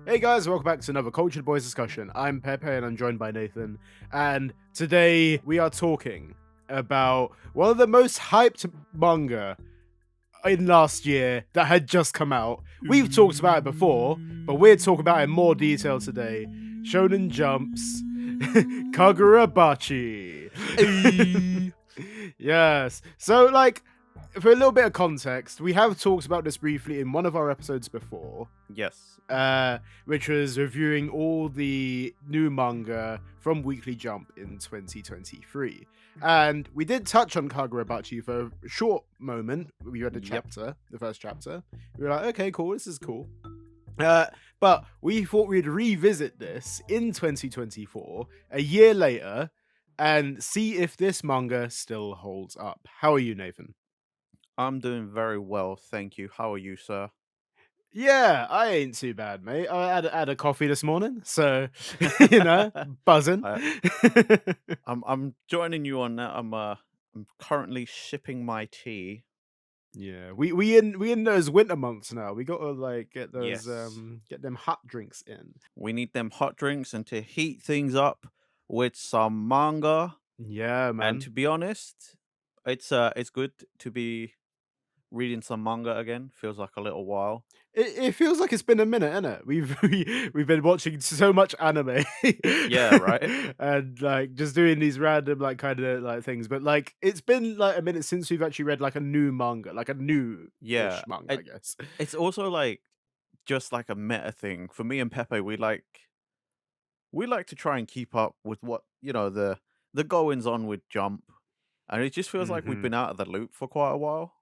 Hey guys, welcome back to another Cultured Boys discussion. I'm Pepe and I'm joined by Nathan. And today we are talking about one of the most hyped manga in last year that had just come out. We've talked about it before, but we're talking about it in more detail today. Shonen Jump's Kagurabachi. Ayy. Yes. So, for a little bit of context, we have talked about this briefly in one of our episodes before, Yes. which was reviewing all the new manga from Weekly Jump in 2023. And we did touch on Kagurabachi for a short moment. We read Yep. the first chapter. We were like, okay, cool, this is cool. But we thought we'd revisit this in 2024, a year later, and see if this manga still holds up. How are you, Nathan? I'm doing very well, thank you. How are you, sir? Yeah, I ain't too bad, mate. I had a coffee this morning, so you know, buzzing. I, I'm joining you on that. I'm currently shipping my tea. Yeah, we in those winter months now. We gotta get those Yes. get them hot drinks in. We need them hot drinks and to heat things up with some manga. Yeah, And man. to be honest, it's good to be reading some manga again. Feels like a little while. It feels like it's been a minute, innit? We've been watching so much anime, Yeah, right? and just doing these random kind of things. But it's been like a minute since we've actually read like a new manga, like a Yeah. new-ish manga, I guess. It's also just like a meta thing. For me and Pepe, we like to try and keep up with what the goings on with Jump, and it just feels like we've Hmm. been out of the loop for quite a while.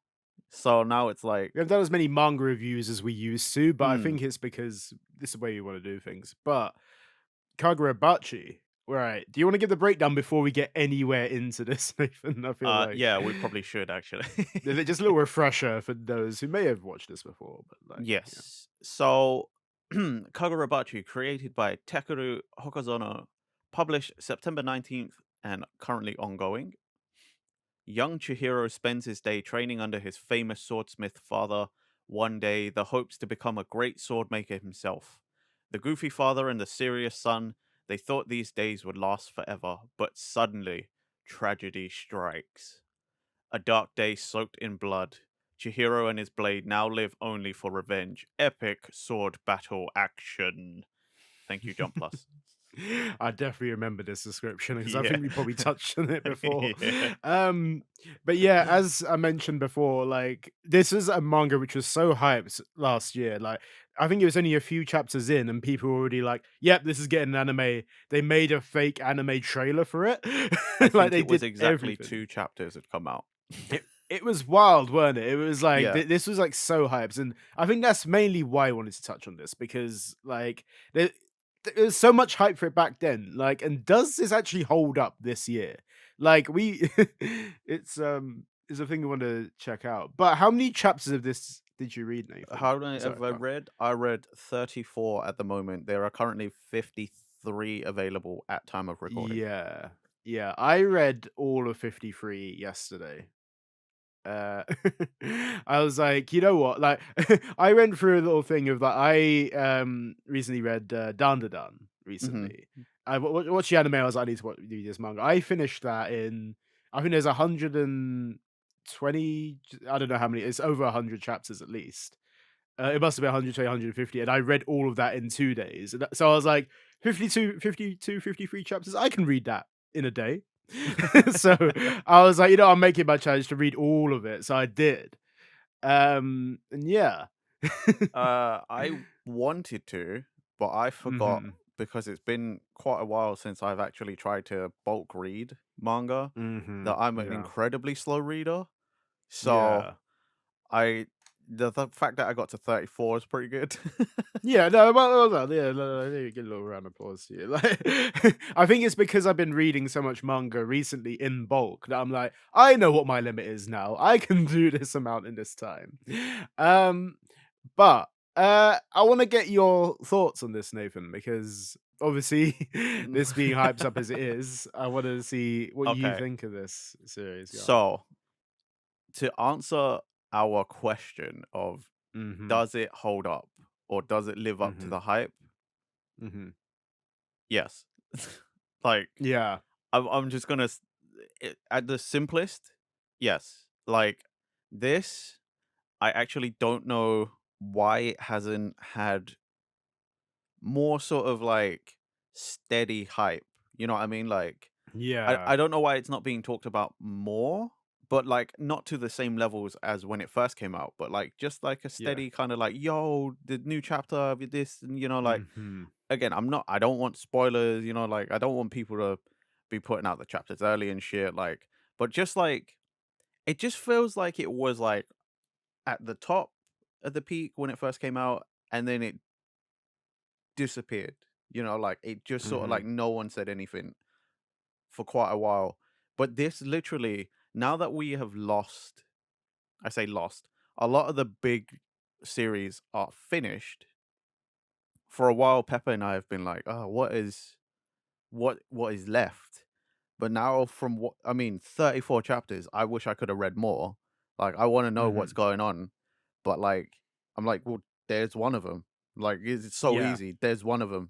So now it's We haven't done as many manga reviews as we used to, but I mm, think it's because this is the way you want to do things. But Kagurabachi, right? Do you want to give the breakdown before we get anywhere into this, Nathan? I feel like yeah, we probably should actually. just a little refresher for those who may have watched this before, but yeah. Yes. So Kagurabachi, created by Takeru Hokazono, published September 19th and currently ongoing. Young Chihiro spends his day training under his famous swordsmith father. One day, the hopes to become a great swordmaker himself. The goofy father and the serious son, they thought these days would last forever, but suddenly, tragedy strikes. A dark day soaked in blood. Chihiro and his blade now live only for revenge. Epic sword battle action. Thank you, Jump Plus. I definitely remember this description because I Yeah. think we probably touched on it before. Yeah. Um, but yeah, as I mentioned before, this is a manga which was so hyped last year. I think it was only a few chapters in, and people were already like, "Yep, this is getting an anime." They made a fake anime trailer for it. I think They it was did exactly everything. 2 chapters had come out. It was wild, weren't it? It was Yeah. this was so hyped, and I think that's mainly why I wanted to touch on this because there, there was so much hype for it back then. And does this actually hold up this year? We, it's a thing I want to check out. But how many chapters of this did you read, Nathan? How many Sorry, have I read? I read 34 at the moment. There are currently 53 available at time of recording. yeah, yeah. I read all of 53 yesterday. Uh, I was like, you know what? I went through a little thing of I recently read Dan Da Dan Hmm. recently. Watched the anime. I was like, I need to read this manga. I finished that in, I think there's 120. I don't know how many. It's over 100 chapters at least. It must have been 120, 150, and I read all of that in 2 days. So I was like, 53 chapters. I can read that in a day. So I was like, I'm making my challenge to read all of it. So I did. And yeah. I wanted to, but I forgot Mhm. because it's been quite a while since I've actually tried to bulk read manga. That Mhm. I'm an Yeah. incredibly slow reader. So Yeah. I the fact that I got to 34 is pretty good. Yeah, no, yeah, no, there you get a little round of applause to you. I think it's because I've been reading so much manga recently in bulk that I'm like, I know what my limit is now. I can do this amount in this time. Um, but I want to get your thoughts on this, Nathan, because obviously this being hyped up as it is, I want to see what you Okay. think of this series. Yeah. So, to answer our question of Mm-hmm. does it hold up or does it live up to Mm-hmm. the hype? Mhm. Yes. Like, Yeah. I'm just gonna at the simplest, yes. Like this, I actually don't know why it hasn't had more sort of like steady hype. You know what I mean? Like Yeah. I don't know why it's not being talked about more, but like not to the same levels as when it first came out, but like just like a Yeah. steady kind of like, yo, the new chapter of this, and like Mhm. again, I don't want spoilers, like I don't want people to be putting out the chapters early and shit, like, but just like it just feels like it was like at the top of the peak when it first came out, and then it disappeared. Like it just sort of like Mhm. no one said anything for quite a while. But this literally, now that we have lost, I say lost, a lot of the big series are finished. For a while, Pepper and I have been like, oh, what is left? But now from what I mean, 34 chapters, I wish I could have read more. Like I want to know what's Mhm. going on. But like I'm like, well, there's one of them. Like it's so Yeah. easy. There's one of them.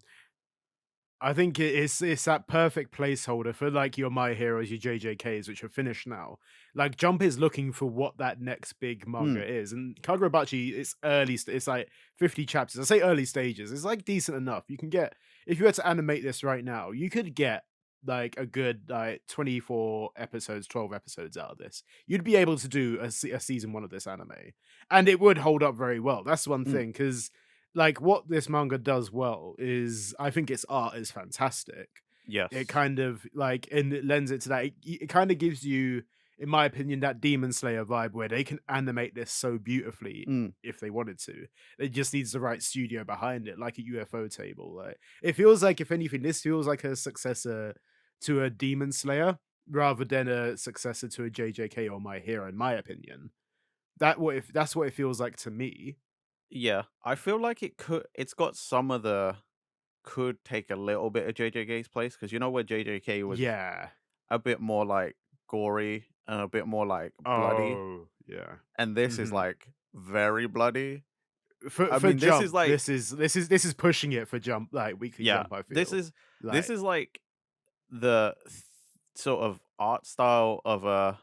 I think it's that perfect placeholder for like your My Heroes, your JJKs, which are finished now. Like Jump is looking for what that next big manga Mm, is, and Kagurabachi it's early. It's like 50 chapters. I say early stages. It's like decent enough. You can get if you were to animate this right now, you could get like a good like 24 episodes, 12 episodes out of this. You'd be able to do a season one of this anime, and it would hold up very well. That's one mm, thing because like what this manga does well is I think its art is fantastic. It yes. kind of like and it lends it to that. It kind of gives you, in my opinion, that Demon Slayer vibe where they can animate this so beautifully Mm, if they wanted to. It just needs the right studio behind it, like a UFO table. Like it feels like, if anything, this feels like a successor to a Demon Slayer rather than a successor to a JJK or My Hero, in my opinion. That's what it feels like to me. yeah. I feel like it's got some of the could take a little bit of JJK's place because where JJK was Yeah. a bit more like gory and a bit more like bloody, Oh, yeah. and this is Mhm. like very bloody. I For mean, this is Jump, like this is pushing it for Jump, like Weekly yeah, Jump, I this feel. is this Like is like the sort of art style of a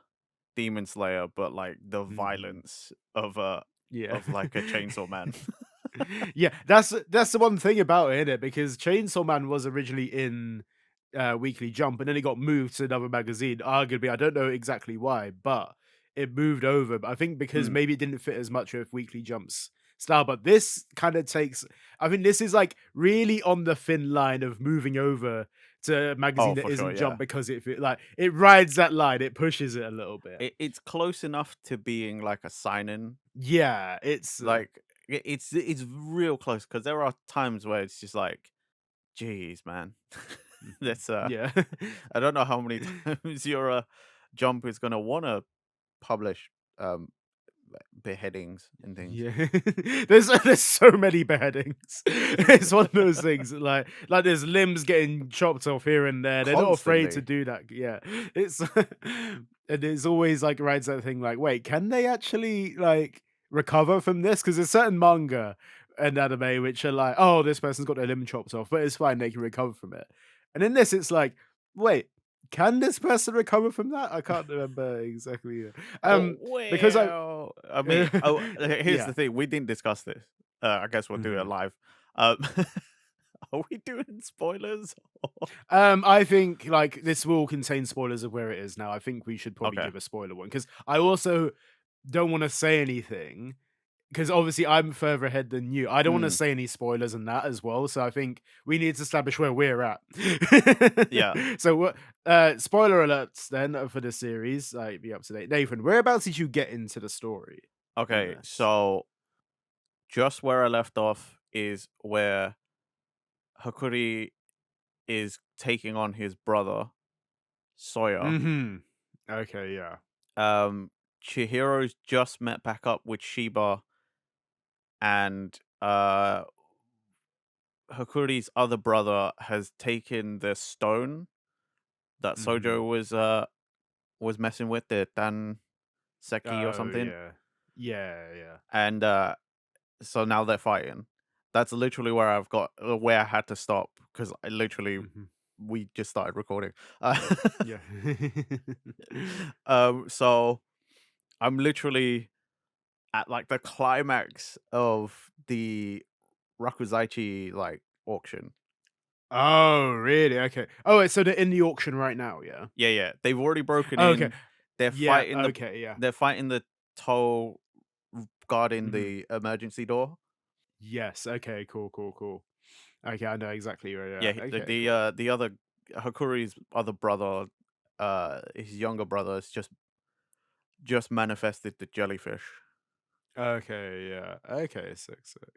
Demon Slayer, but like the mhm. violence of a Yeah. of like a Chainsaw Man. Yeah, that's the one thing about it, innit? Because Chainsaw Man was originally in Weekly Jump, and then it got moved to another magazine. Arguably, I don't know exactly why, but it moved over. But I think because Mm. maybe it didn't fit as much with Weekly Jump's style. But this kind of takes. I think this is like really on the thin line of moving over to a Oh, magazine that for sure, isn't Jump yeah. because like it rides that line. It pushes it a little bit. It's close enough to being like a sign-in. Yeah, it's Like it's real close because there are times where it's just like, "Jeez, man." mhm. That's Yeah. I don't know how many times your Jump is gonna wanna publish um beheadings and things Yeah, there's so many beheadings. It's one of those things that, like there's limbs getting chopped off here and there. They're not afraid to constantly. do that. Yeah, it's and it's always like rides that thing. Like, wait, can they actually like recover from this? Because there's certain manga and anime which are like, oh, this person's got their limb chopped off, but it's fine, they can recover from it. And in this, it's like, wait, can this person recover from that? I can't remember exactly. Oh, Because I well, I mean, oh, here's yeah. the thing, we didn't discuss this. I guess we'll do it Mhm. live. Are we doing spoilers? I think like this will contain spoilers of where it is now. I think we should probably Okay. give a spoiler one because I also don't want to say anything because obviously I'm further ahead than you. I don't want to Mm, say any spoilers in that as well. So I think we need to establish where we're at. yeah. So what? Spoiler alerts then for the series. Like be up to date. Nathan, whereabouts did you get into the story in Okay, this? so just where I left off is where Hakuri is taking on his brother, Sawyer. Hmm. Okay. Yeah. Um, Chihiro's just met back up with Shiba, and Hakuri's other brother has taken the stone that Hmm. Sojo was messing with, the Dan Seki or Oh something, yeah. Yeah. Yeah. and so now they're fighting. That's literally where I've got where I had to stop because I literally Mhm. we just started recording. Uh, Yeah. so I'm literally at like the climax of the Rakuzaichi like auction. Oh, really? Okay. Oh, wait, so they're in the auction right now, yeah? Yeah, yeah. They've already broken Okay. in. They're Yeah, fighting the okay, yeah. they're fighting the toll guarding Mhm. the emergency door. Yes, okay, cool, cool, cool. Okay, I know exactly where you're Yeah, at. Okay, cool. the other Hakuri's other brother, his younger brother has just manifested the jellyfish. Okay, yeah. Okay, sick, sick.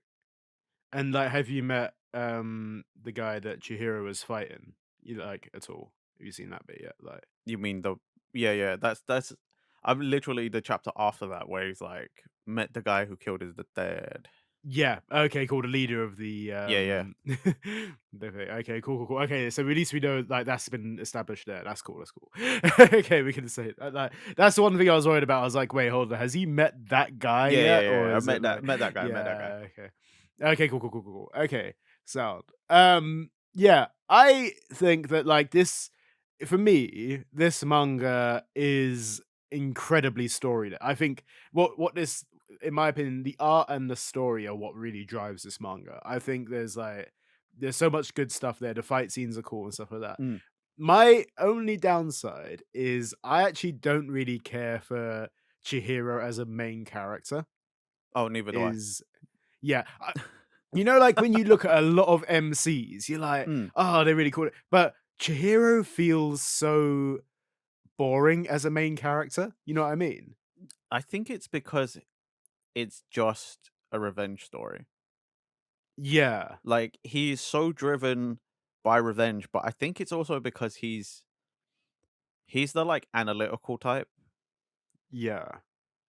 And, like, have you met, the guy that Chihiro was fighting? You like, at all? Have you seen that bit yet? Like You mean the yeah, yeah, that's I'm literally the chapter after that where he's like met the guy who killed his dad. yeah, okay, cool, the leader of Yeah, yeah. the thing. Okay, cool, cool, cool. Okay, so at least we know, like, that's been established there. That's cool, that's cool. Okay, we can say that, like, that's the one thing I was worried about. I was like, "Wait, hold on, has he met that guy Yeah, yeah, yet, or yeah. I is it like" met that guy. yeah, okay. Okay, cool, cool, cool, cool, cool. Okay, sound. Yeah, I think that, like, this for me, this manga is incredibly story I think what this in my opinion, the art and the story are what really drives this manga. I think there's so much good stuff there. The fight scenes are cool and stuff like that. Mm. My only downside is I actually don't really care for Chihiro as a main character. Oh, neither do I. Is yeah, like when you look at a lot of MCs, you're like, Mm. oh, they're really cool. But Chihiro feels so boring as a main character. You know what I mean? I think it's because it's just a revenge story. Yeah, Like he's so driven by revenge, but I think it's also because he's the like analytical type, yeah.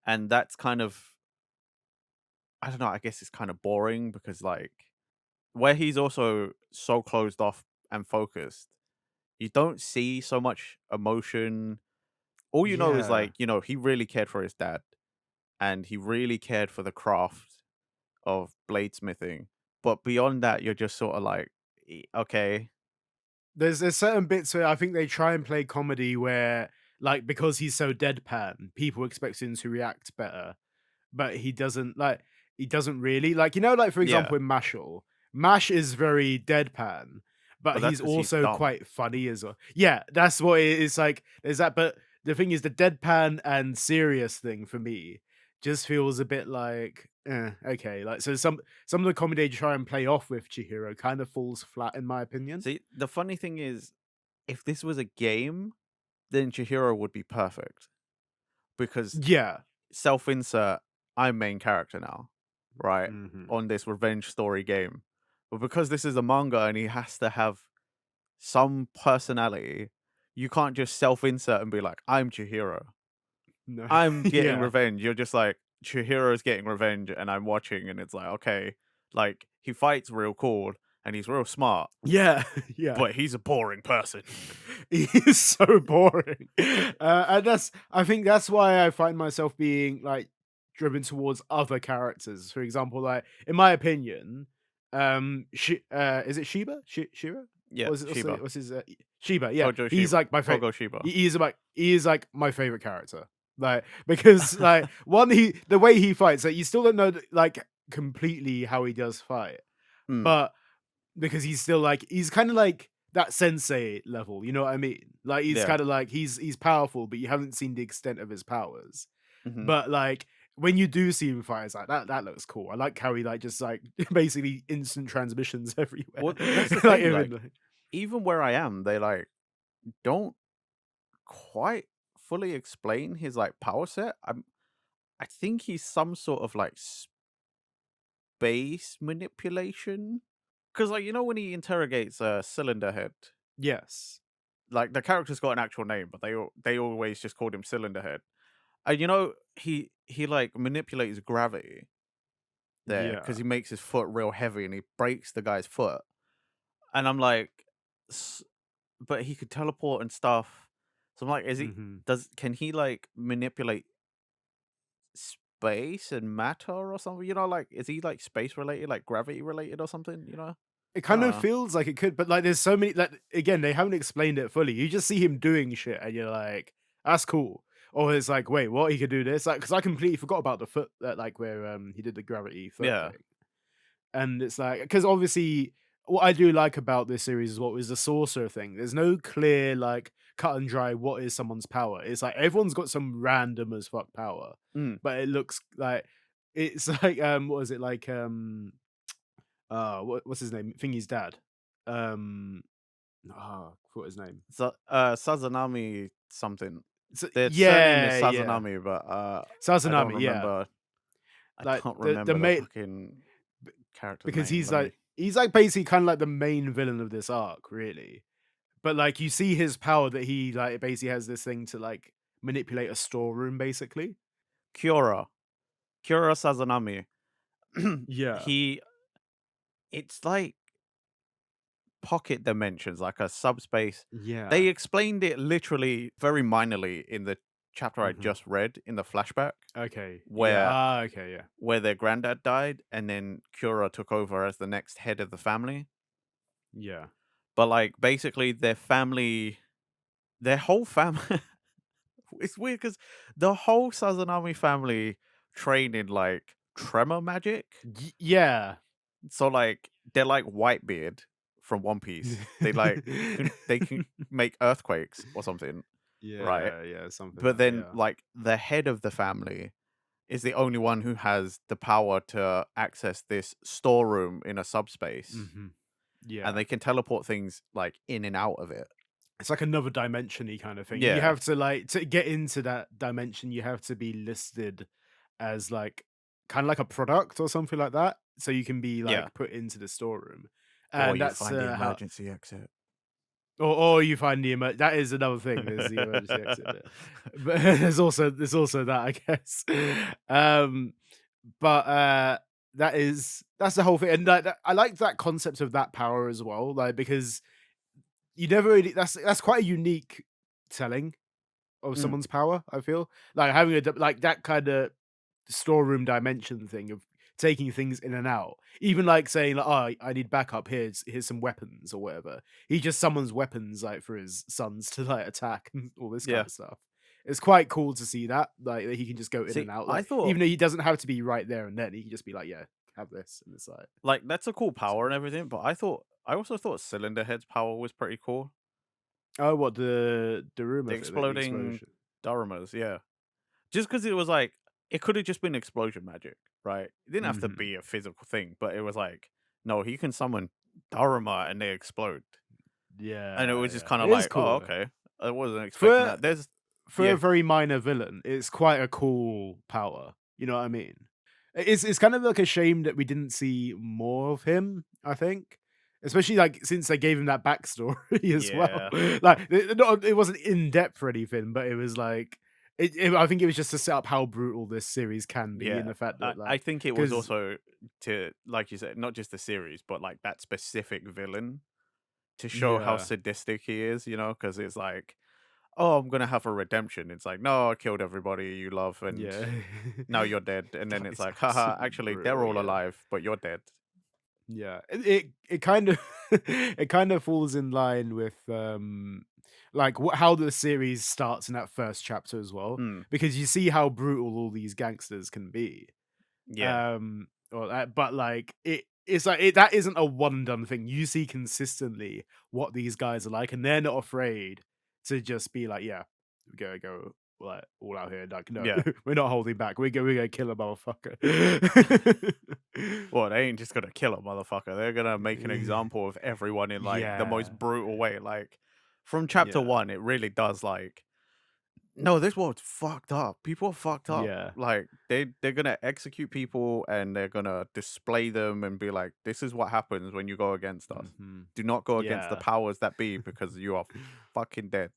and that's kind of I don't know, I guess it's kind of boring because like where he's also so closed off and focused, you don't see so much emotion. All you know is Yeah. like, he really cared for his dad and he really cared for the craft of bladesmithing. But beyond that, you're just sort of like, Okay. There's certain bits where I think they try and play comedy where, like, because he's so deadpan, people expect him to react better, but he doesn't really. Like, like, for Yeah. example, in Mashal, Mash is very deadpan, but But that's he's because he's also dumb. quite funny as well. Yeah, that's what it is like. There's that, but the thing is, the deadpan and serious thing for me just feels a bit like, okay. Like, so some of the comedy they try and play off with Chihiro kind of falls flat, in my opinion. See, the funny thing is, if this was a game, then Chihiro would be perfect because Yeah. self insert, I'm main character now, right? Mhm. On this revenge story game. But because this is a manga and he has to have some personality, you can't just self insert and be like, I'm Chihiro. No. I'm getting Yeah. revenge. You're just like, Chihiro's getting revenge and I'm watching and it's like, okay, like he fights real cool and he's real smart, Yeah. Yeah. but he's a boring person. He is so boring. And I think that's why I find myself being, like, driven towards other characters. For example, like, in my opinion, is it Shira? Yeah, What is it Shiba. what's his, Shiba, yeah. Tojo He's, Shiba. like, my favorite. Togo Shiba. He is, like, my favorite character. Like, because, like, one, the way he fights, like, you still don't know, like, completely how he does fight, Mm, but because he's still like he's kind of like that sensei level, you know what I mean? Like he's yeah. kind of like he's powerful, but you haven't seen the extent of his powers. Hmm. But like when you do see him fight, it's like that looks cool. I like how he like just like basically instant transmissions everywhere. Well, that's the Like thing. even Like, even where I am, they like don't quite fully explain his like power set. I think he's some sort of like space manipulation. Because like when he interrogates Cylinder Head, yes. like the character's got an actual name, but they always just called him Cylinder Head. And he like manipulates gravity there because Yeah. he makes his foot real heavy and he breaks the guy's foot. And I'm like, "S- but he could teleport and stuff. So I'm like, Hmm. can he like manipulate space and matter or something? Like, is he like space related, like gravity related or something? It I kind don't of know. feels like it could, but like there's so many like again, they haven't explained it fully. You just see him doing shit and you're like, that's cool. Or it's like, wait, what? He could do this? Like, because I completely forgot about the foot that like where he did the gravity foot Yeah. thing. And it's like, because obviously what I do like about this series is what was the sorcerer thing. There's no clear, like, cut and dry what is someone's power. It's like everyone's got some random as fuck power, Mm. but it looks like it's like what is it like what's his name? Thingy's dad. Um what his name? So, Sazanami something. So, Their surname is yeah, yeah. Sazanami, but I don't Sazanami, yeah. remember. I Like don't the remember the main fucking character's because name. Let me. he's like basically kind of like the main villain of this arc, really. But, like, you see his power that he, like, basically has this thing to, like, manipulate a storeroom, basically. Kyora. Kyora Sazanami. Yeah. he. It's like pocket dimensions, like a subspace. Yeah. They explained it literally very minorly in the chapter I Mhm. just read in the flashback, Okay. Yeah. where Okay, yeah. their granddad died, and then Kyora took over as the next head of the family. Yeah. But like basically, their whole family. It's weird because the whole Sazanami family train in like tremor magic. Yeah. So like they're like Whitebeard from One Piece. They can make earthquakes or something, right? Yeah, yeah, something But like that, then yeah. like the head of the family is the only one who has the power to access this storeroom in a subspace, Mhm. and Yeah. they can teleport things like in and out of it. It's like another dimension-y kind of thing. You Yeah, have to, like to get into that dimension, you have to be listed as, like, kinda like a product or something like that, so you can be, yeah. like, put into the storeroom. Or And you that's, find the how emergency exit. or you find the that is another thing, there's the emergency exit bit. But there's also that, I guess. Um, but, that's the whole thing, and that I like that concept of that power as well, like, because you never really that's quite a unique telling of Mm, someone's power, I feel. Like, having like, that kinda storeroom dimension thing of taking things in and out. Even like saying like, "Oh, I need backup. Here's some weapons," or whatever. He just summons weapons like for his sons to like attack and all this kind yeah. of stuff. It's quite cool to see that, like that he can just go in See, and out. I Like thought even though he doesn't have to be right there and then, he can just be like, "Yeah, have this," and it's like, like that's a cool it's power and everything, but I also thought Cylinder Head's power was pretty cool. oh, what the room The of it, like the exploding explosion. Daramas, yeah. Just because it was like it could have just been explosion magic, right? It didn't have to Hmm. be a physical thing, but it was like, no, he can summon Daruma and they explode. And it Yeah, was just yeah, kind of it is like, oh, cool. okay. I wasn't expecting For that. There's for a yeah, very minor villain, it's quite a cool power. You know what I mean? It's kind of like a shame that we didn't see more of him, I think. Especially like since they gave him that backstory as well. yeah, Like it wasn't in depth or anything, but it was like I think it was just to set up how brutal this series can be, and yeah. the fact I, that I like think it was because also to, like you said, not just the series, but like that specific villain to show how yeah, sadistic he is, because it's like, "Oh, I'm gonna have a redemption." It's like, "No, I killed everybody you love, and yeah, now you're dead." And then it's it's like, "Haha, absolutely actually, they're brutal. all Yeah. alive, but you're dead." Yeah, it kind of it kind of falls in line with like how the series starts in that first chapter as well, Mm, because you see how brutal all these gangsters can be. yeah, Or that, but like it's like that isn't a one and done thing. You see consistently what these guys are like, and they're not afraid to just be like, yeah, we gotta go like all out here. Like, no, yeah. we're not holding back. We're gonna kill a motherfucker. Well, they ain't just gonna kill a motherfucker. They're gonna make an example of everyone in like the most Yeah, brutal way. Like from chapter yeah, one, it really does like, no, this world's fucked up. People are fucked up. yeah. Like they're gonna execute people and they're gonna display them and be like, this is what happens when you go against us. Mhm. Do not go against the Yeah. powers that be because you are fucking dead.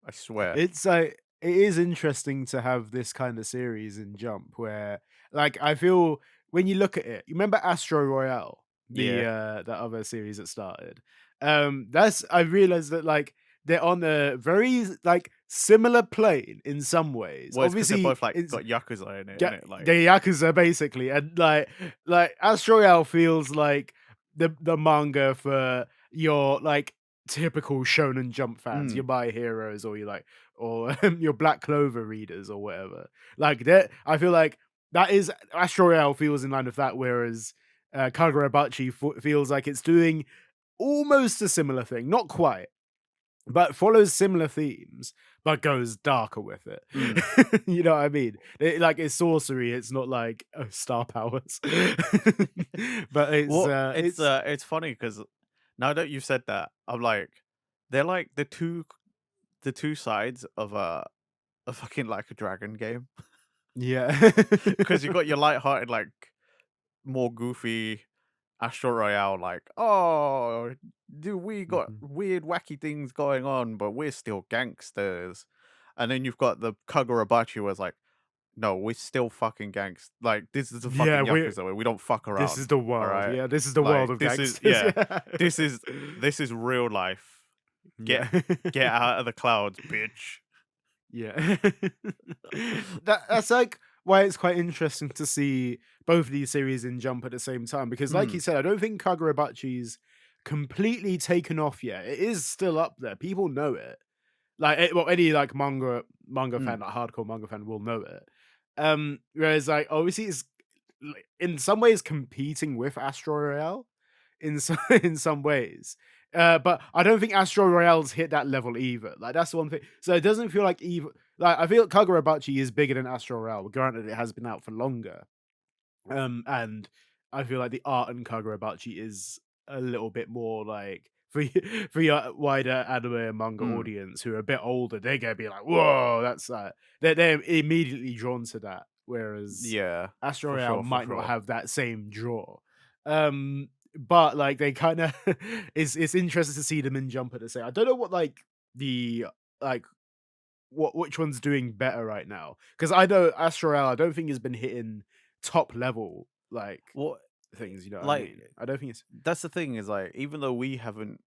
I swear. It's like it is interesting to have this kind of series in Jump where like I feel when you look at it, you remember Astro Royale, Yeah. the other series that started? That's I realized that like they're on a very like similar plane in some ways. Well, it's because 'cause they're Obviously, both, like, it's got yakuza in it, yeah, innit? Like, the Yakuza basically, and like Astro Royale feels like the manga for your like typical Shonen Jump fans, your mm, My Heroes, or you like, or your Black Clover readers or whatever. Like that, I feel like that is Astro Royale feels in line with that, whereas Kagurabachi feels like it's doing almost a similar thing, not quite, but follows similar themes, but goes darker with it. mm. You know what I mean? Like it's sorcery. It's not like star powers, but Well, it's it's funny because now that you've said that, I'm like, they're like the 2 sides of a fucking Like a Dragon game. yeah, Because you got your lighthearted, like, more goofy Astro Royale, like, "Oh, do we got Mhm. weird, wacky things going on, but we're still gangsters." And then you've got the Kagurabachi where it's like, "No, we're still fucking like, this is the Yeah. fucking We're Yakuza where we don't fuck This is around, the world. alright? Yeah, this is the world Like, of this is gangsters. yeah, Yeah, this is this is real life. Get yeah. get out of the clouds, bitch." Yeah. That's like why it's quite interesting to see both of these series in Jump at the same time because like you Mm, said, I don't think Kagurabachi's completely taken off yet. It is still up there. People know it. Like well, any like manga fan, mm, like hardcore manga fan will know it. Whereas like obviously it's like, in some ways competing with Astro Royale in some in some ways. But I don't think Astro Royale's hit that level either. Like that's one thing. So it doesn't feel like either. Like I feel Kagurabachi is bigger than Astro Royale. Granted, it has been out for longer. And I feel like the art in Kagurabachi is a little bit more like for for your wider anime and manga mm. audience who are a bit older. They're gonna be like, "Whoa, that's they're immediately drawn to that." Whereas Yeah, Astro for Royale sure, for might not sure. have that same draw. But like they kind of it's interesting to see them in Jumper to say. I don't know what like the like which one's doing better right now because I know Astro Royale I don't think has been hitting top level like Well, things. You know what I like, mean? I don't think it's that's the thing is, like, even though we haven't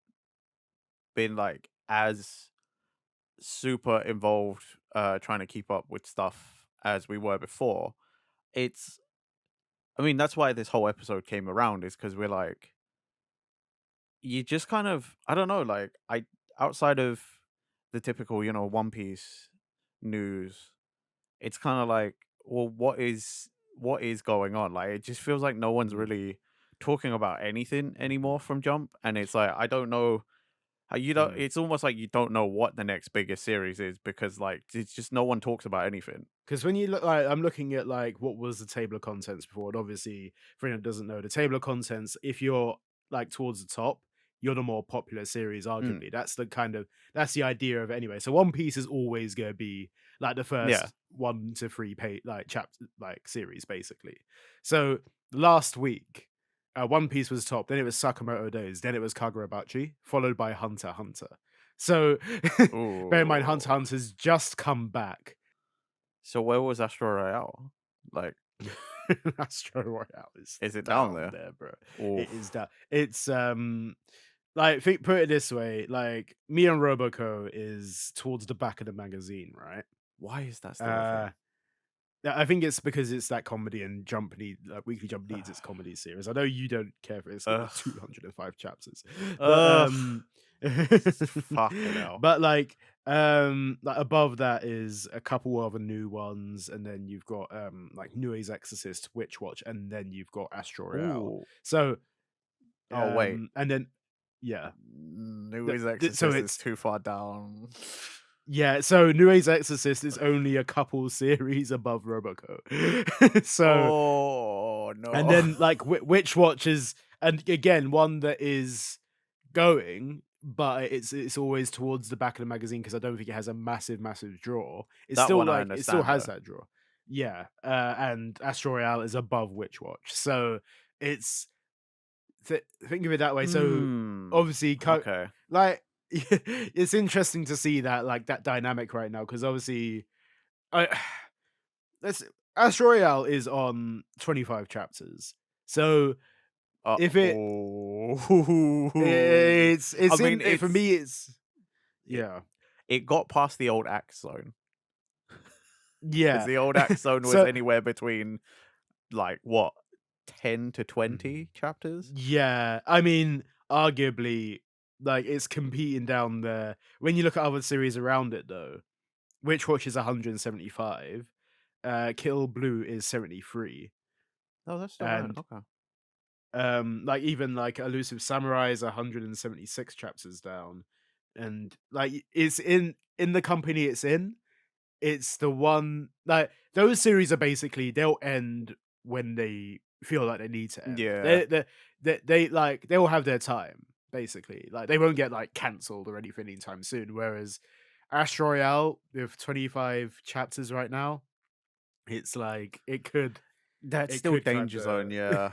been, like, as super involved, trying to keep up with stuff as we were before, it's I mean, that's why this whole episode came around is because 'cause we're like, you just kind of I don't know, like, I outside of the typical, One Piece news, it's kinda like, well, what is going on? Like, it just feels like no one's mm, really talking about anything anymore from Jump, and it's like, I don't know how you don't mm. it's almost like you don't know what the next biggest series is because, like, it's just no one talks about anything. Because when you look like I'm looking at like what was the table of contents before, and obviously for anyone who doesn't know, the table of contents, if you're like towards the top, you're the more popular series, Mm, arguably. That's the idea of it anyway. So One Piece is always gonna be like the yeah. first 1 to 3 page like chapter like series, basically. So last week, One Piece was top, then it was Sakamoto Days, then it was Kagurabachi, followed by Hunter x Hunter. So bear in mind Hunter x Ooh. Hunter's just come back. So where was Astro Royale? Like, Astro Royale is is it down down there? there, bro. It is Oof. down. It's like think put it this way, like me and Roboco is towards the back of the magazine, right? Why is that still a Uh thing? I think it's because it's that comedy and Weekly Jump needs its Ugh. comedy series. I know you don't care for it. It's got the Ugh. 205 chapters. But Ugh. Fucking hell. but like above that is a couple other new ones and then you've got like Nue's Exorcist, Witch Watch and then you've got Astro Royale. Ooh. So Oh, wait. and then yeah. New His So Exorcist is it's too far down. yeah, so Nue's Exorcist is only a couple series above Roboco. So Oh, and no. then like Witch Watch is and again one that is going, but it's always towards the back of the magazine because I don't think it has a massive draw. It's That still one I like it still understand, has though. that draw. Yeah, and Astro Royale is above Witch Watch, so it's think of it that way. So Hmm. obviously, Okay. like it's interesting to see that like that dynamic right now because obviously, I let's Astro Royale is on 25 chapters, so if it Uh-oh. it's I it's mean, in it for it's me, it's it Yeah. it got past the old axe zone because Yeah. the old axe zone was So anywhere between like what 10 to mhm. 20 chapters. Yeah, I mean, arguably, like, it's competing down there. When you look at other series around it, though, Witch Watch is 175, Kill Blue is 73, Oh, that's still going. and, Okay. like, even, like, Elusive Samurai is 176 chapters down, and, like, it's in the company it's the one like, those series are basically they'll end when they feel like they need to end. Yeah. Like, they'll have their time, basically. Like, they won't get, like, cancelled or anything anytime soon, whereas Astro Royale with 25 chapters right now, it's like, That's it still could danger kinda zone, yeah.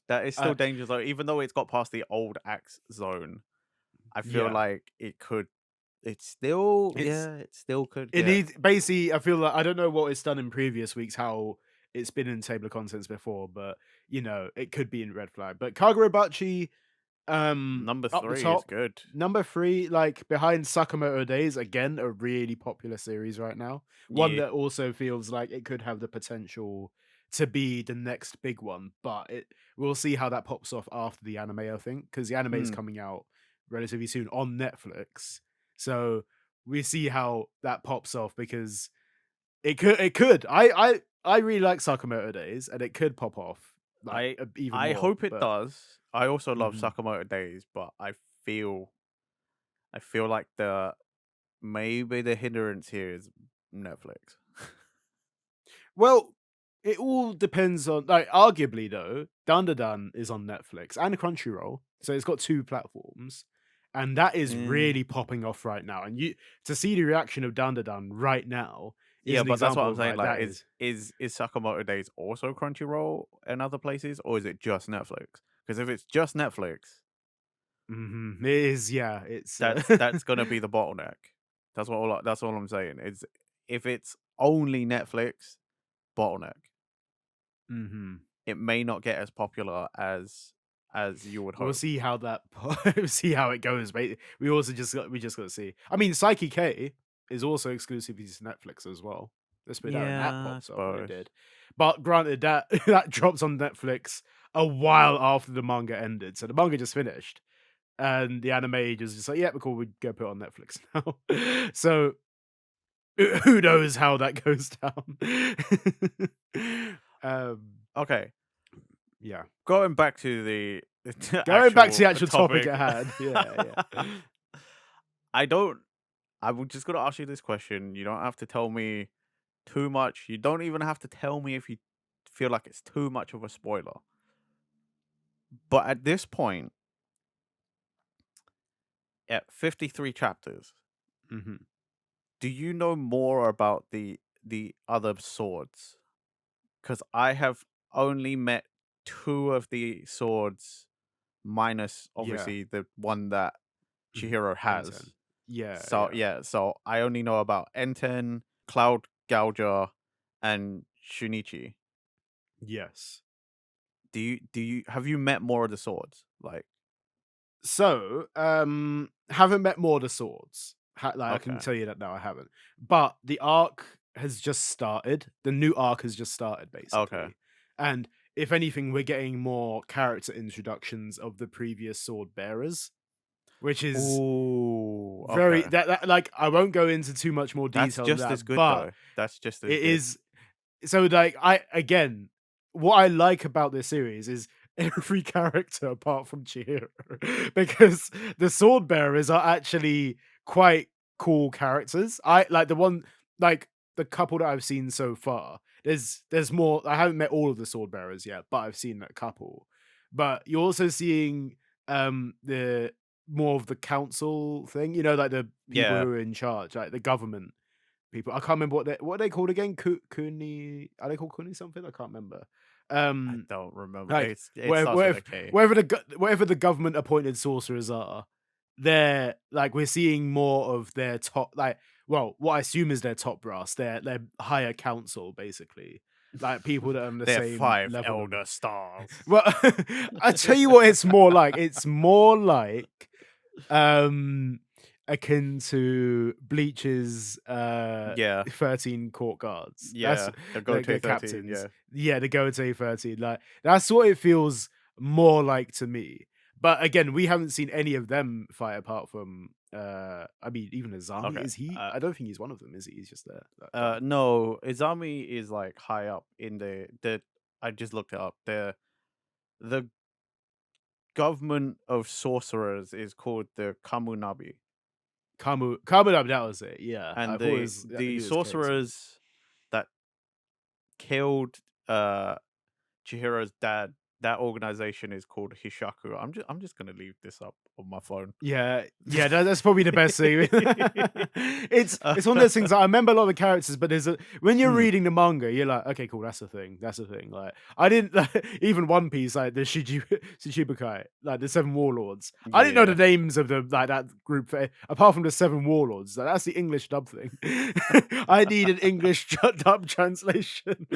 That is still uh, danger zone. Even though it's got past the old axe zone, I feel yeah. like it could it's still It's yeah, it still could It get needs basically, I feel like I don't know what it's done in previous weeks, how it's been in table of contents before, but, it could be in red flag. But Kagurabachi, number up the 3 is top, good. number 3, like, behind Sakamoto Days, again, a really popular series right now. One Yeah. that also feels like it could have the potential to be the next big one, but we'll see how that pops off after the anime, I think, because the anime is Mm. coming out relatively soon on Netflix. So we see how that pops off because it could. I really like Sakamoto Days, and it could pop off like I even I more. hope it But does. I also love mhm. Sakamoto Days, but feel I feel like the maybe the hindrance here is Netflix. Well, it all depends on like arguably though, Dandadan is on Netflix and Crunchyroll, so it's got two platforms, and that is Eh. really popping off right now. And you to see the reaction of Dandadan right now is Yeah, an but that's what example I'm of saying. like Like, that is. is Sakamoto Days also Crunchyroll and other places, or is it just Netflix? Because if it's just Netflix, Mhm, it is, yeah. It's that's gonna be the bottleneck. That's all I'm saying. Is if it's only Netflix, bottleneck. mhm. It may not get as popular as you would We'll hope. see how that see how it goes, mate. We just got to see. I mean, Psyche K is also exclusively to Netflix as well. Let's put that, and that Yeah, I pops off when it suppose. did. But granted, that that dropped on Netflix a while after the manga ended, so the manga just finished, and the anime just like, yeah, cool, we go put it on Netflix now. So who knows how that goes down? um, Okay, yeah. going back to the Going back to actual the actual topic topic. at hand. Yeah, yeah. I don't. I'm just gonna ask you this question. You don't have to tell me too much. You don't even have to tell me if you feel like it's too much of a spoiler. But at this point, at 53 chapters, Mhm. do you know more about the other swords? Because I have only met two of the swords, minus Yeah. obviously the one that Mhm. Chihiro Enten. has. Yeah, So yeah. yeah, so I only know about Enten, Cloud Gouger, and Shunichi. Yes. Do you have you met more of the swords? Like, So, haven't met more of the swords. Like, I can okay, tell you that now, I haven't. But the arc has just started. The new arc has just started, okay. basically. And if anything, we're getting more character introductions of the previous sword bearers, which is Ooh, very okay. like I won't go into too much more That's detail than just that, as good but though. That's just as it good. is so like I again, what I like about this series is every character apart from Chihiro, because the sword bearers are actually quite cool characters. I like the one like the couple that I've seen so far. There's more. I haven't met all of the sword bearers yet, but I've seen a couple. But you're also seeing the more of the council thing. Like the people Yeah, who are in charge, like the government people. I can't remember what are they called again. Kuni? Are they called Kuni something? I can't remember. I Um, don't remember. like It starts with a K. wherever the government appointed sorcerers are, they're like we're seeing more of their top well, what I assume is their top brass, their higher council, basically. Like people that are on the They're same five level than. elder stars. Well, I tell you what, it's more like. It's more like um akin to Bleach's, Yeah, 13 court guards. That's yeah, the the Go-To 13, captains. yeah. Yeah, the Go-To 13, like, that's what it feels more like to me. But again, we haven't seen any of them fight apart from, I mean, even Azami, Okay. is he? I don't think he's one of them, is he? He's just there, that guard. No, Izami is like high up in the. I just looked it up. The government of sorcerers is called the Kamunabi, Kamunab, that was it, yeah. I and thought it the was I the knew it was K or something. sorcerers that killed Chihiro's dad. That organization is called Hishaku. I'm just gonna leave this up on my phone. Yeah, yeah, that's probably the best thing. It's one of those things that I remember a lot of the characters, but there's a when you're Hmm, reading the manga, you're like, okay, cool, that's the thing, that's the thing. Like, I didn't even One Piece, like the Shichibukai, like the Seven Warlords. I didn't know the yeah. names of the like that group apart from the Seven Warlords. Like, that's the English dub thing. I need an English dub translation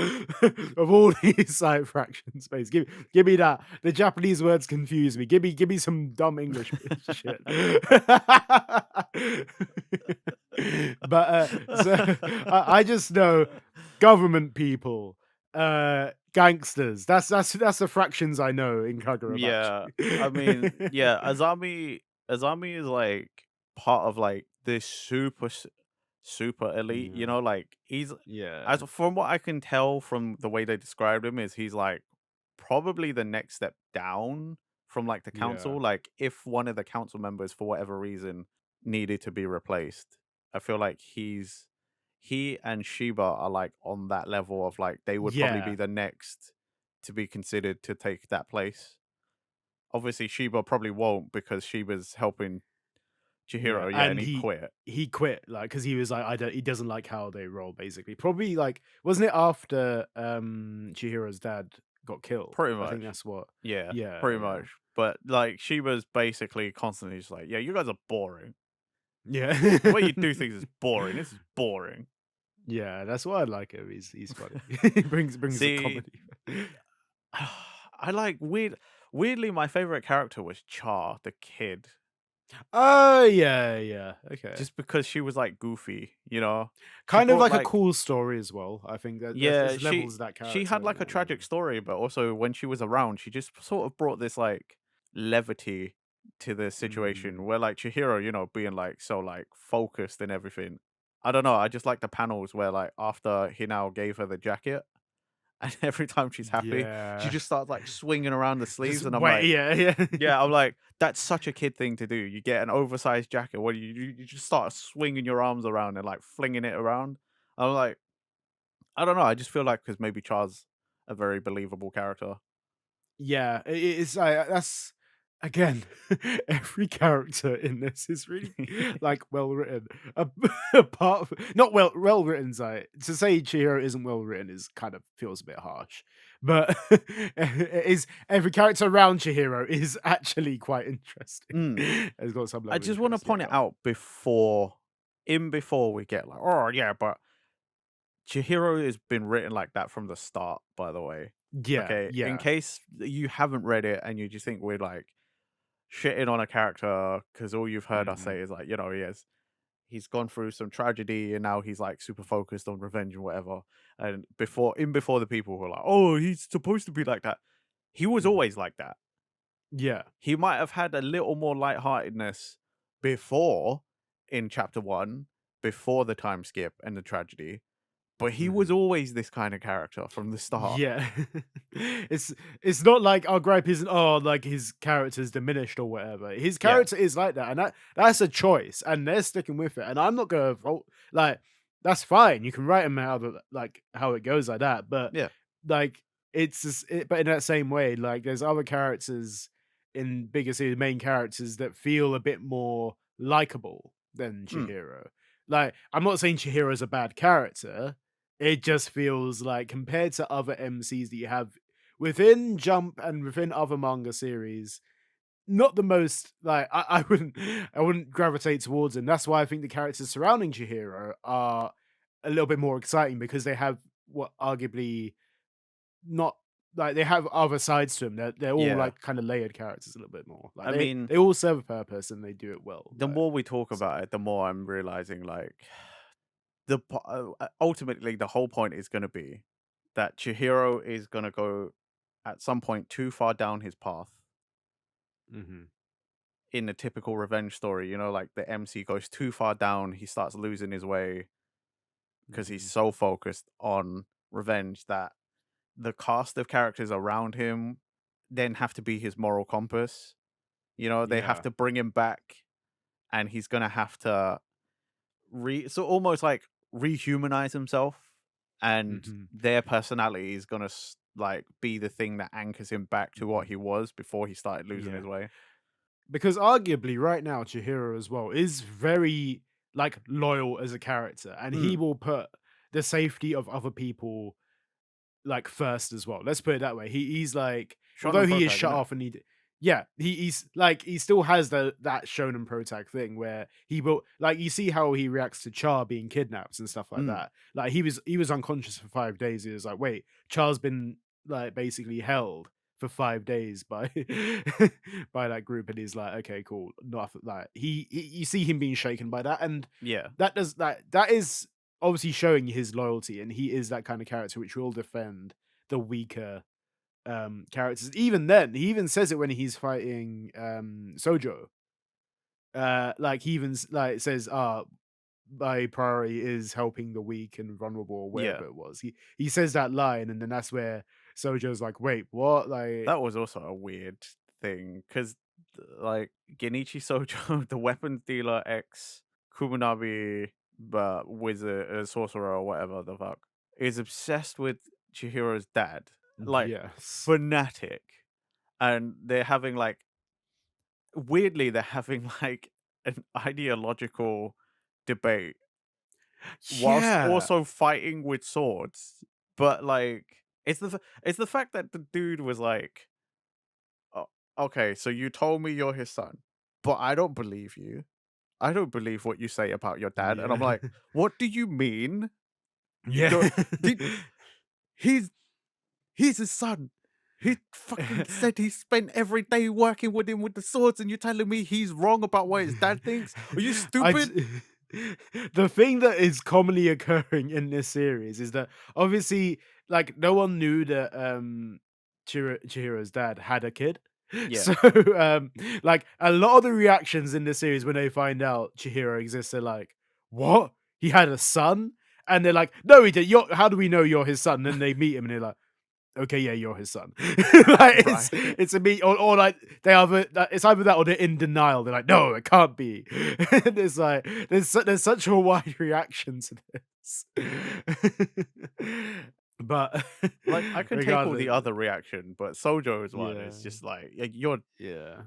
of all these side fractions. Space. Give me that. The Japanese words confuse me. Give me some dumb English shit. But so I just know government people, gangsters. That's the fractions I know in Kagurabachi. Yeah, I mean, yeah, Azami is like part of like this super elite, Yeah, like he's yeah, as from what I can tell from the way they described him is he's like probably the next step down from like the yeah, council. Like if one of the council members for whatever reason needed to be replaced, I feel like he and Shiba are like on that level of like they would probably be yeah, the next to be considered to take that place. Obviously, Shiba probably won't because Shiba's helping yeah. Chihiro, yeah, and And he quit. he quit like because he was like I don't he doesn't like how they roll basically. Probably like wasn't it after Chihiro's dad got killed? Pretty I think much. that's what. Yeah, Yeah, pretty yeah, much. But like Shiba's basically constantly just like, yeah, you guys are boring. yeah. The way you do things is boring. This is boring. Yeah, that's why I like him. He's funny. He brings the See, comedy. I like weirdly my favorite character was Char, the kid. Oh, yeah, yeah, okay. Just because she was like goofy. She Kind of brought like a like cool story as well. I think that yeah, there's she levels of that she had character. like a tragic story, but also when she was around, she just sort of brought this like levity to the situation Mm, where like Chihiro, being like so like focused and everything. I don't know. I just like the panels where like after Hinao gave her the jacket, and every time she's happy, she yeah. just starts like swinging around the Just sleeves, and I'm wait, like, yeah, yeah. yeah, I'm like, that's such a kid thing to do. You get an oversized jacket where you just start swinging your arms around and like flinging it around. I'm like, I don't know. I just feel like because maybe Char's a very believable character. Yeah, it's that's again every character in this is really like well written. Apart from, not well written, like to say Chihiro isn't well written is kind of feels a bit harsh, but it is every character around Chihiro is actually quite interesting. Mm. Has got some I level of just want to interest. Yeah, point it go on. out before we get like, oh yeah, but Chihiro has been written like that from the start. By the way, Yeah, okay, in yeah, case you haven't read it and you just think we're like shitting on a character because all you've heard us hmm say is like, he's gone through some tragedy and now he's like super focused on revenge and whatever. And before the people who are like, oh, he's supposed to be like that. He was hmm always like that. yeah, He might have had a little more lightheartedness before in chapter one, before the time skip and the tragedy, but he was hmm always this kind of character from the start. yeah. It's not like our gripe isn't like his character's diminished or whatever. His Yeah. character is like that, and that's a choice, and they're sticking with it. And I'm not gonna fault like that's fine. You can write him how like how it goes like that, but Yeah. like but in that same way, like there's other characters in bigger series, main characters that feel a bit more likable than Mm. Chihiro. Like I'm not saying Chihiro's a bad character, it just feels like compared to other MCs that you have within Jump and within other manga series, not the most like I wouldn't gravitate towards him. That's why I think the characters surrounding Chihiro are a little bit more exciting because they have what arguably not like they have other sides to them. They're all Yeah. like kind of layered characters a little bit more. Like I mean, they all serve a purpose and they do it well. the Like more we talk so. about it, the more I'm realizing like ultimately the whole point is going to be that Chihiro is going to go at some point too far down his path Hmm. in the typical revenge story. You know, like the MC goes too far down, he starts losing his way because he's Hmm. so focused on revenge that the cast of characters around him then have to be his moral compass. You know, they have Yeah. to bring him back, and he's gonna have to so almost like rehumanize himself, and Hmm. their personality is gonna like be the thing that anchors him back to what Hmm. he was before he started losing Yeah. his way. Because arguably right now Chihiro as well is very like loyal as a character and he Mm. will put the safety of other people like first as well. Let's put it that way. He's like, although Shonen he is protag, shut innit? off and yeah, he's like he still has that shonen pro tag thing where he will like you see how he reacts to Char being kidnapped and stuff like Mm. that. Like he was unconscious for 5 days. He was like, wait, Char's been like basically held for 5 days by by that group, and he's like, okay, cool. Not like he you see him being shaken by that, and Yeah. that is obviously showing his loyalty, and he is that kind of character which will defend the weaker characters. Even then, he even says it when he's fighting Sojo. Like he even like says, my priority is helping the weak and vulnerable or Yeah. whatever it was. He says that line, and then that's where Sojo's like, wait, what? Like That was also a weird thing because, like, Genichi Sojo, the weapons dealer ex Kuminabi, but wizard, sorcerer, or whatever the fuck, is obsessed with Chihiro's dad, like, yes. fanatic. And they're having, like, weirdly, they're having, like, an ideological debate whilst Yeah. also fighting with swords. But, like, it's the fact that the dude was like, "Oh, okay, so you told me you're his son, but I don't believe you. I don't believe what you say about your dad." And I'm Yeah. like, "What do you mean? You Yeah. don't did he's he's his son. He fucking said he spent every day working with him with the swords, and you're telling me he's wrong about what his dad thinks? Are you I stupid?" j the thing that is commonly occurring in this series is that obviously, like, no one knew that, Chihiro's dad had a kid. Yeah, So, like, a lot of the reactions in this series when they find out Chihiro exists, they're like, "What? He had a son?" And they're like, "No, he did. You're how do we know you're his son?" Then they meet him and they're like, okay, yeah, you're his son. Like right. it's a me or like they either it's either that or they're in denial. They're like, no, it can't be. And it's like there's such a wide reaction to this. But Like, I can take all the regardless, other reaction, but Sojo's one yeah, is just like, you're yeah.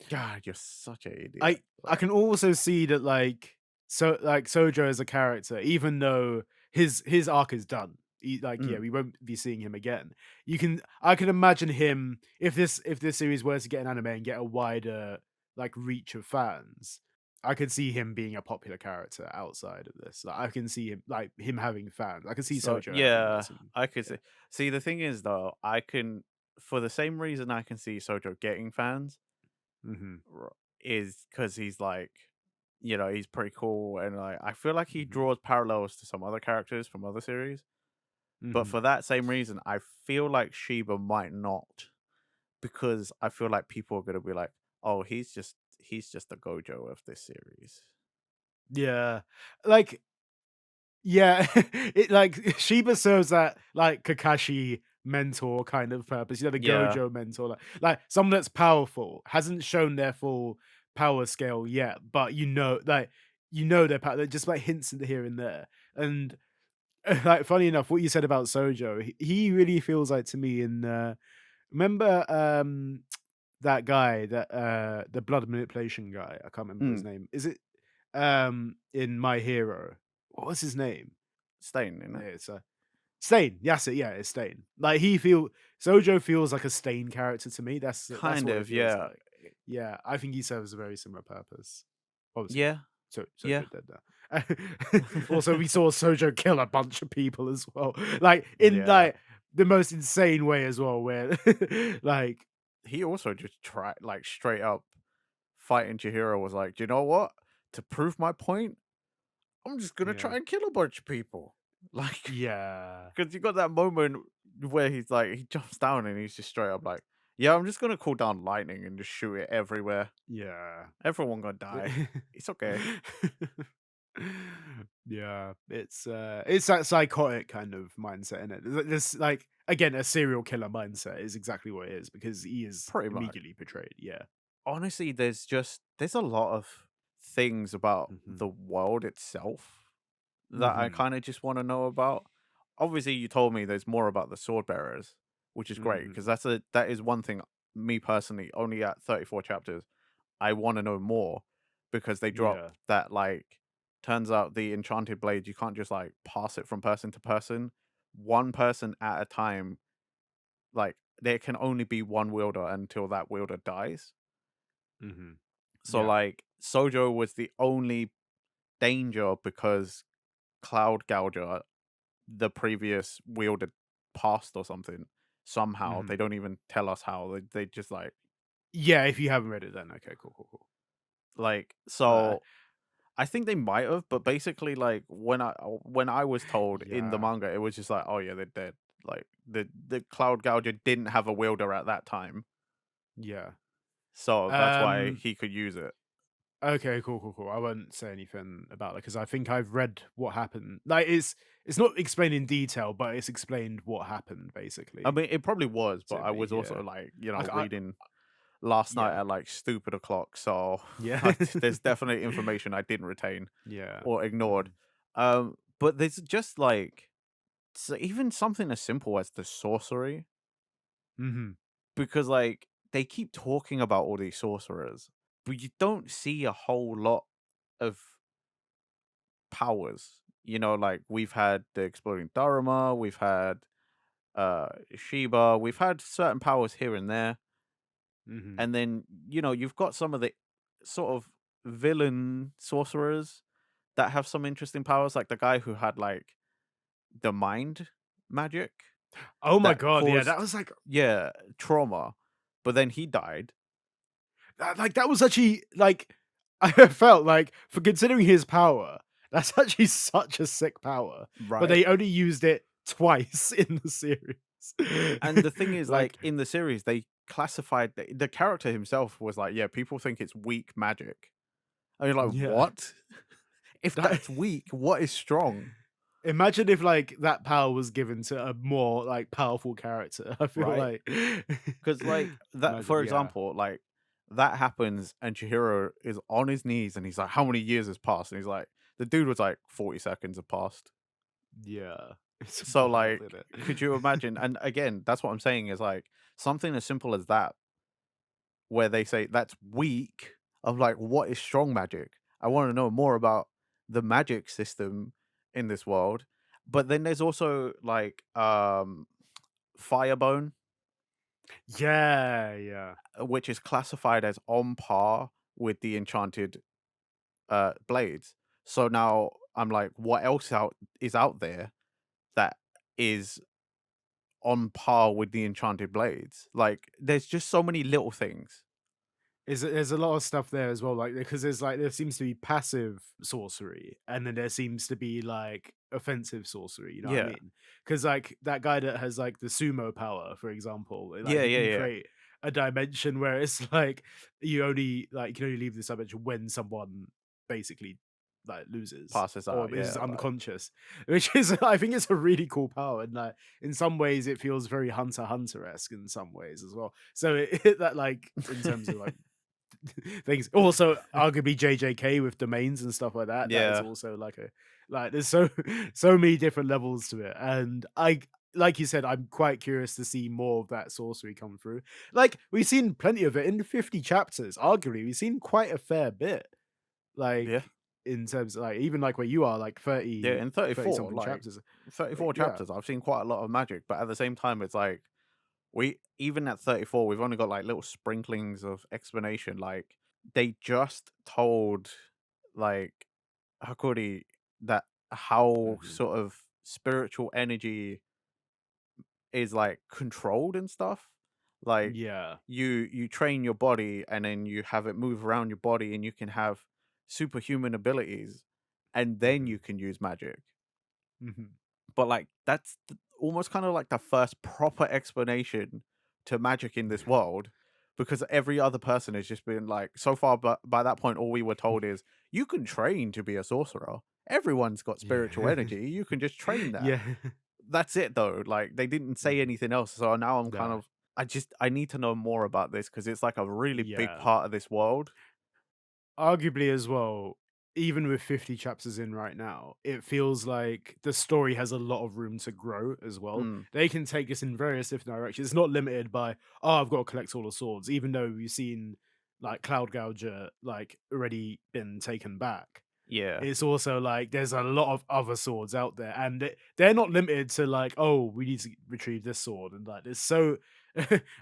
God, you're such an idiot." I Like, can also see that like Sojo as a character, even though his arc is done. Yeah, mm, we won't be seeing him again. I can imagine him if this series were to get an anime and get a wider like reach of fans. I could see him being a popular character outside of this. Like I can see him having fans. I can see so Sojo having yeah, those. And I could yeah. see, the thing is though, I can for the same reason I can see Sojo getting fans Hmm. is because he's like, he's pretty cool, and like I feel like he Hmm. draws parallels to some other characters from other series. But Hmm. for that same reason, I feel like Shiba might not, because I feel like people are gonna be like, "Oh, he's just the Gojo of this series." Yeah. Like yeah, it like Shiba serves that like Kakashi mentor kind of purpose, the Yeah, Gojo mentor, like someone that's powerful, hasn't shown their full power scale yet, but like their power, just like hints in the here and there. And like funny enough, what you said about Sojo, he really feels like to me in remember that guy that the blood manipulation guy, I can't remember his mm, name. Is it in My Hero? What was his name? Stain, in Yeah, it, it's Stain. That's it. Yeah, it's Stain. Like Sojo feels like a Stain character to me. That's kind what it of, feels yeah, like. Yeah, I think he serves a very similar purpose. Obviously, yeah, yeah, Sojo did that. Also, we saw Sojo kill a bunch of people as well. Like in yeah. the most insane way as well, where like He also just tried, like, straight up fighting Chihiro was like, "Do you know what? To prove my point, I'm just gonna yeah, try and kill a bunch of people." Like, yeah, because you got that moment where he's like, he jumps down and he's just straight up like, "Yeah, I'm just gonna call down lightning and just shoot it everywhere. yeah. Everyone gonna die. It's okay." Yeah, it's that psychotic kind of mindset in it. This like again a serial killer mindset is exactly what it is because he is Pretty much. immediately portrayed. Yeah. Honestly, there's a lot of things about Hmm. the world itself that I Hmm. kind of just want to know about. Obviously, you told me there's more about the sword bearers, which is great because Hmm. that is one thing me personally only at 34 chapters I want to know more because they drop Yeah. that like turns out the enchanted blade you can't just like pass it from person to person. One person at a time, like there can only be one wielder until that wielder dies. Hmm. So Yeah. like Sojo was the only danger because Cloud Gouger, the previous wielder, passed or something. Somehow Hmm. they don't even tell us how. They just Yeah. If you haven't read it, then okay, cool, cool, cool. Uh, so. I think they might have, but basically, like when I was told in the yeah. manga, it was just like, oh yeah, they're dead. Like the Cloud Gouger didn't have a wielder at that time, Yeah. so that's why Um. he could use it. Okay, cool, cool, cool. I won't say anything about it because I think I've read what happened. Like, it's not explained in detail, but it's explained what happened I basically mean, it probably was, but to I me. was also Yeah, like, I reading last night yeah, at like stupid o'clock, so yeah, there's definitely information I didn't retain yeah, or ignored. mhm, But there's just like even something as simple as the sorcery, mhm. because like they keep talking about all these sorcerers, but you don't see a whole lot of powers. Like we've had the exploding Dharma, we've had Shiba, we've had certain powers here and there, Mhm. and then you've got some of the sort of villain sorcerers that have some interesting powers, like the guy who had like the mind magic Oh my that god, yeah, that caused, was like yeah, trauma, but then he died, that was actually like I felt like for considering his power, that's actually such a sick power, but right? they only used it twice in the series. And the thing is, Like, like in the series, they classified the character himself was like, yeah, people think it's weak magic. And you're like, yeah, what? If that that's weak, what is strong? imagine if like that power was given to a more like powerful character. I feel Right? like Because like that, imagine, for yeah, example, like that happens, and Chihiro is on his knees, and he's like, "How many years has passed?" And he's like, "The dude was like 40 seconds have passed." yeah, it's So wild, like, isn't could you it? imagine? And again, that's what I'm saying is like something as simple as that, where they say that's weak. Of like, what is strong magic? I want to know more about the magic system in this world. But then there's also like Firebone, Yeah, yeah. which is classified as on par with the enchanted blades. So now I'm like, what else out there that is on par with the enchanted blades? Like, there's just so many little things. There's a lot of stuff there as well, like because there seems to be passive sorcery, and then there seems to be like offensive sorcery. You know what I Yeah, mean? Because like that guy that has like the sumo power, for example, like yeah, he yeah, can yeah. create a dimension where it's like you can only leave this dimension when someone basically like loses Passes or out. is Yeah, like unconscious, which is I think it's a really cool power, and like in some ways it feels very Hunter esque in some ways as well. So that like in terms of like things. Also, arguably JJK with domains and stuff like that. That is yeah, also like a like there's so so many different levels to it, and I like you said, I'm quite curious to see more of that sorcery come through. Like we've seen plenty of it in 50 chapters. Arguably, we've seen quite a fair bit. yeah, Like in terms of like even like where you are, like yeah. 30, In 30 34, something like chapters. 34 Yeah. chapters, I've seen quite a lot of magic, but at the same time, it's like we even at 34, we've only got like little sprinklings of explanation. Like they just told like Hakuri that how Hmm. sort of spiritual energy is like controlled and stuff. Like Yeah. you train your body and then you have it move around your body and you can have superhuman abilities and then Mhm. you can use magic. Mhm. But like almost kind of like the first proper explanation to magic in this world because every other person has just been like so far, but by that point all we were told is you can train to be a sorcerer. Everyone's got spiritual Yeah. energy. You can just train that. Yeah. That's it though. Like they didn't say Mhm. anything else. So now I'm kind No. of I need to know more about this because it's like a really big Yeah. part of this world. Arguably as well, even with 50 chapters in right now, it feels like the story has a lot of room to grow as well. Mm, They can take us in various different directions. It's not limited by, oh, I've got to collect all the swords, even though we've seen like Cloud Gouger like already been taken back. yeah. It's also like there's a lot of other swords out there, and they're not limited to like, oh, we need to retrieve this sword, and like there's so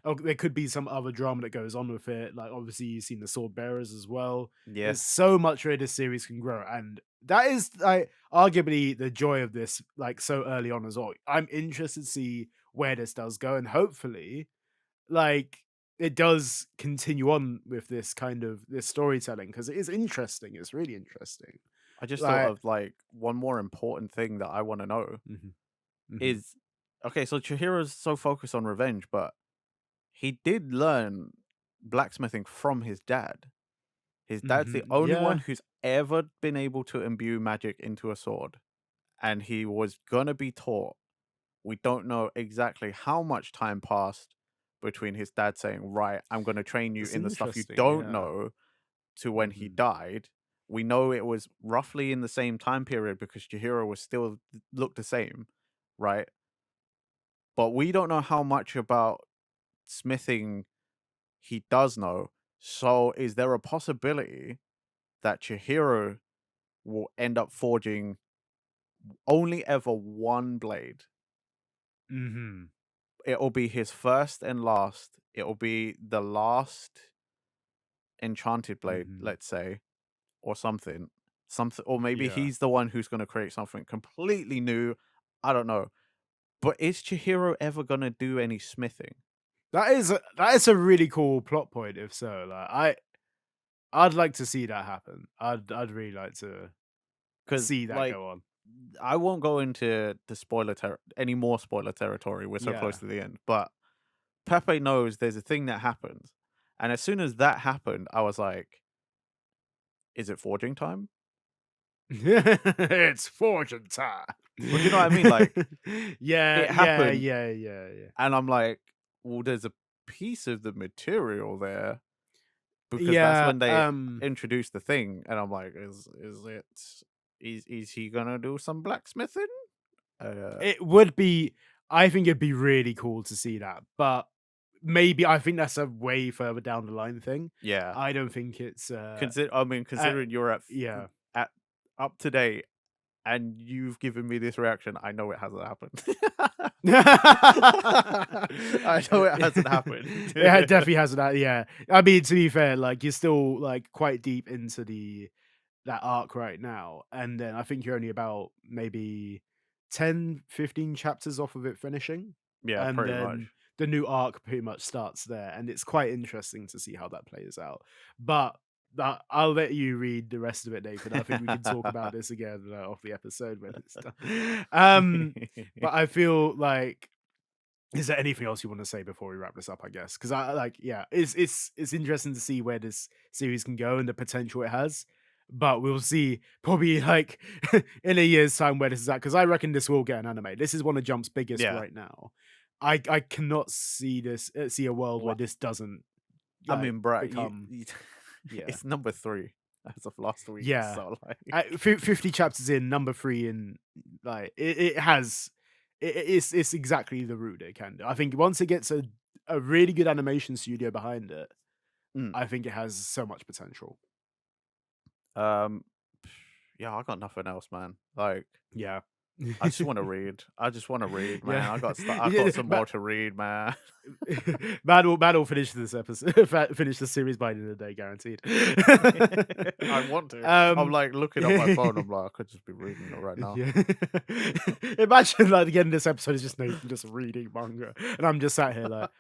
oh, there could be some other drama that goes on with it. Like obviously you've seen the sword bearers as well. Yeah. There's so much where this series can grow, and that is like arguably the joy of this. Like so early on as well, I'm interested to see where this does go, and hopefully like it does continue on with this kind of this storytelling because it is interesting. It's really interesting. I just thought Like, of like one more important thing that I want to know mhm, mhm, is okay, so Chihiro's so focused on revenge, but he did learn blacksmithing from his dad. His dad's the mhm, only one yeah, who's ever been able to imbue magic into a sword, and he was gonna be taught. We don't know exactly how much time passed between his dad saying, "Right, I'm gonna train you it's in the stuff you interesting, don't yeah, know," to when he mhm, died. We know it was roughly in the same time period because Chihiro was still looked the same, right? But we don't know how much about smithing he does know. So is there a possibility that Chihiro will end up forging only ever one blade? mhm, It'll be his first and last. It'll be the last enchanted blade, mhm, let's say, or something. Something, or maybe yeah. he's the one who's going to create something completely new. I don't know. But is Chihiro ever going to do any smithing? That is a really cool plot point. If so, like I'd like to see that happen. I'd really like to Because, see that like, go on. I won't go into the any more spoiler territory. We're so close Yeah. to the end. But Pepe knows there's a thing that happens. And as soon as that happened, I was like, is it forging time? It's fortune time. But you know what I mean? Like, Yeah, it yeah, happened, yeah, yeah, yeah. and I'm like, well, there's a piece of the material there because that's Yeah, when they introduced the thing, and I'm like, is he gonna do some blacksmithing? it would be I think it'd be really cool to see that, but maybe I think that's a way further down the line thing. Yeah. I don't think it's, I mean, uh considering you're yeah. at up to date and you've given me this reaction, I know it hasn't happened. I know it hasn't happened. It definitely has that, yeah. I mean, to be fair, like, you're still, like, quite deep into that arc right now, and then I think you're only about maybe 10, 15 chapters off of it finishing, Yeah, and pretty much. then the new arc pretty much starts there, and it's quite interesting to see how that plays out. But that I'll let you read the rest of it, Nathan. I think we can talk about this again off the episode when it's done. But I feel like is there anything else you want to say before we wrap this up? I guess because I like, yeah, it's interesting to see where this series can go and the potential it has. But we'll see probably like in a year's time where this is at because I reckon this will get an anime. This is one of Jump's biggest Yeah. right now. I cannot see see a world where What this doesn't I like mean, bruh, become yeah it's number 3 as of last week, yeah. so, like 50 chapters in, number 3 in, like, it has it's exactly the route it can do. I think once it gets a really good animation studio behind it, mm, I think it has so much potential. um, yeah, I got nothing else, man. Like, Yeah. I just want to read. I just want to read, man. Yeah. I Yeah, got some ma more to read, man. man will finish this episode finish the series by the end of the day, guaranteed. I want to. I'm Um, like looking at my phone. I'm like, I could just be reading it right now. yeah. Imagine like the end of this episode is just Nathan just reading manga, and I'm just sat here like,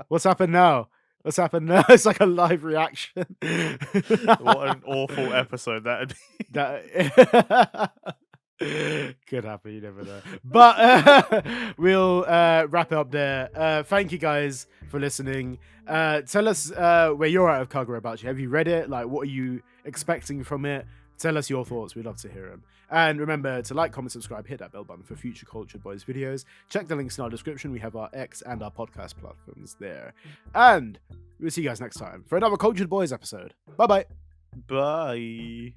"What's happened now? What's happened now?" It's like a live reaction. What an awful episode that'd be. That could happen, you never know. But we'll wrap it up there. Thank you guys for listening. Tell us where you're at of Kagurabachi. Have you read it? Like, what are you expecting from it? Tell us your thoughts. We'd love to hear them. And remember to like, comment, subscribe, hit that bell button for future Cultured Boys videos. Check the links in our description. We have our X and our podcast platforms there. And we'll see you guys next time for another Cultured Boys episode. Bye-bye. Bye.